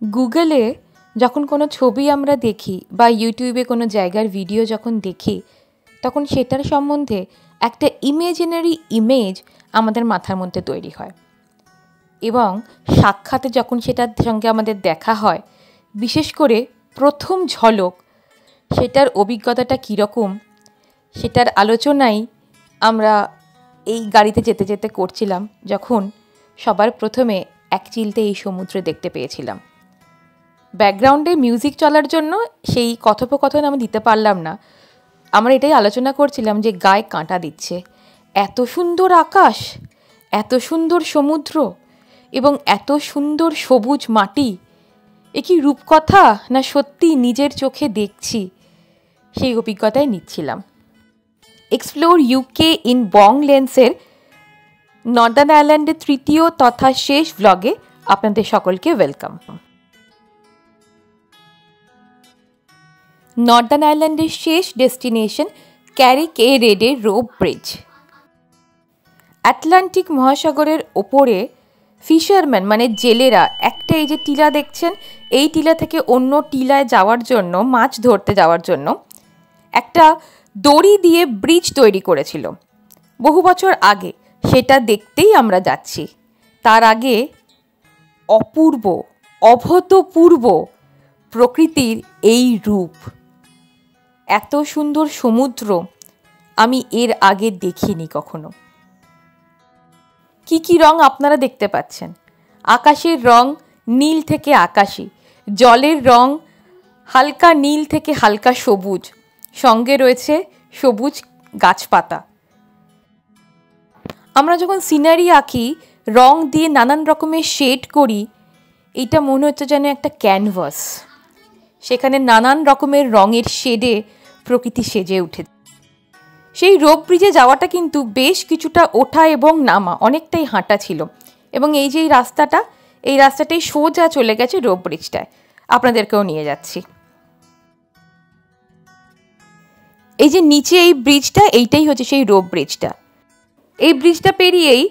গুগলে যখন কোনো ছবি আমরা দেখি বা ইউটিউবে কোনো জায়গার ভিডিও যখন দেখি, তখন সেটার সম্বন্ধে একটা ইমেজিনারি ইমেজ আমাদের মাথার মধ্যে তৈরি হয় এবং সাক্ষাতে যখন সেটার সঙ্গে আমাদের দেখা হয়, বিশেষ করে প্রথম ঝলক, সেটার অভিজ্ঞতাটা কীরকম সেটার আলোচনাই আমরা এই গাড়িতে যেতে যেতে করছিলাম, যখন সবার প্রথমে এক চিলতে এই সমুদ্র দেখতে পেয়েছিলাম। ব্যাকগ্রাউন্ডে মিউজিক চলার জন্য সেই কথোপকথন আমি দিতে পারলাম না। আমরা এটাই আলোচনা করছিলাম যে গায়ে কাঁটা দিচ্ছে, এত সুন্দর আকাশ, এত সুন্দর সমুদ্র এবং এত সুন্দর সবুজ মাটি, এ কি রূপকথা না সত্যি নিজের চোখে দেখছি, সেই অভিজ্ঞতায় নিচ্ছিলাম। এক্সপ্লোর ইউকে ইন বং লেন্সের নর্দার্ন আয়ারল্যান্ডের তৃতীয় তথা শেষ ব্লগে আপনাদের সকলকে ওয়েলকাম। নর্দার্ন আয়ারল্যান্ডের শেষ ডেস্টিনেশন ক্যারিক এ রেডের রোপ ব্রিজ। আটলান্টিক মহাসাগরের ওপরে ফিশারম্যান মানে জেলেরা একটা এই যে টিলা দেখছেন, এই টিলা থেকে অন্য টিলায় যাওয়ার জন্য, মাছ ধরতে যাওয়ার জন্য একটা দড়ি দিয়ে ব্রিজ তৈরি করেছিল বহু বছর আগে। সেটা দেখতেই আমরা যাচ্ছি। তার আগে অপূর্ব, অভূতপূর্ব প্রকৃতির এই রূপ, এত সুন্দর সমুদ্র আমি এর আগে দেখিনি কখনো। কি কি রং আপনারা দেখতে পাচ্ছেন? আকাশের রং নীল থেকে আকাশি, জলের রং হালকা নীল থেকে হালকা সবুজ, সঙ্গে রয়েছে সবুজ গাছপাতা। আমরা যখন সিনারি আঁকি, রং দিয়ে নানান রকমের শেড করি, এইটা মনে হচ্ছে যেন একটা ক্যানভাস, সেখানে নানান রকমের রঙের শেডে প্রকৃতি সেজে উঠে। সেই রোপ ব্রিজে যাওয়াটা কিন্তু বেশ কিছুটা ওঠা এবং নামা, অনেকটাই হাঁটা ছিল। এবং এই যে এই রাস্তাটাই সোজা চলে গেছে রোপ ব্রিজটায়। আপনাদেরকেও নিয়ে যাচ্ছি। এই যে নিচে এই ব্রিজটা, এইটাই হচ্ছে সেই রোপ ব্রিজটা। এই ব্রিজটা পেরিয়েই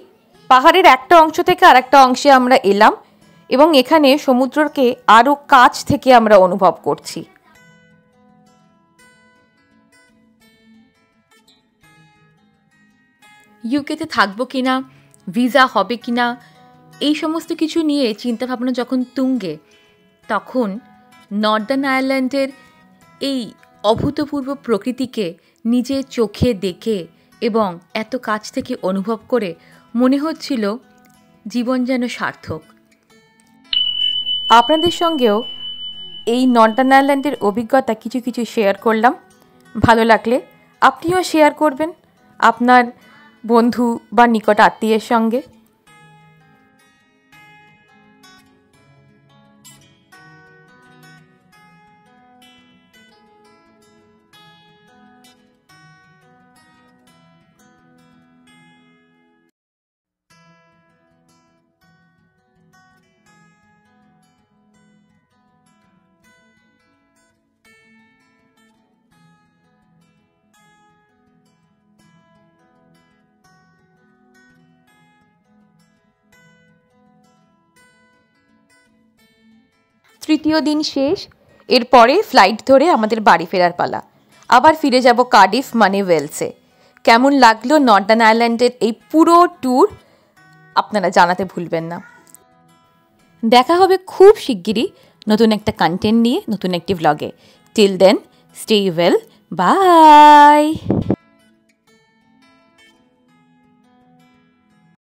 পাহাড়ের একটা অংশ থেকে আরেকটা অংশে আমরা এলাম এবং এখানে সমুদ্রকে আরও কাছ থেকে আমরা অনুভব করছি। ইউকেতে থাকবো কিনা, ভিসা হবে কিনা, এই সমস্ত কিছু নিয়ে চিন্তাভাবনা যখন তুঙ্গে, তখন নর্দার্ন আয়ারল্যান্ডের এই অভূতপূর্ব প্রকৃতিকে নিজের চোখে দেখে এবং এত কাছ থেকে অনুভব করে মনে হচ্ছিল জীবন যেন সার্থক। আপনাদের সঙ্গেও এই নর্দার্ন আয়ারল্যান্ডের অভিজ্ঞতা কিছু কিছু শেয়ার করলাম। ভালো লাগলে আপনিও শেয়ার করবেন আপনার বন্ধু বা নিকট আত্মীয়ের সঙ্গে। তৃতীয় দিন শেষ, এরপরে ফ্লাইট ধরে আমাদের বাড়ি ফেরার পালা। আবার ফিরে যাব কার্ডিফ মানে ওয়েলসে। কেমন লাগলো নর্দার্ন আয়ারল্যান্ডের এই পুরো ট্যুর আপনারা জানাতে ভুলবেন না। দেখা হবে খুব শিগগিরই নতুন একটা কন্টেন্ট নিয়ে, নতুন একটি ভ্লগে। Till then, stay well, by.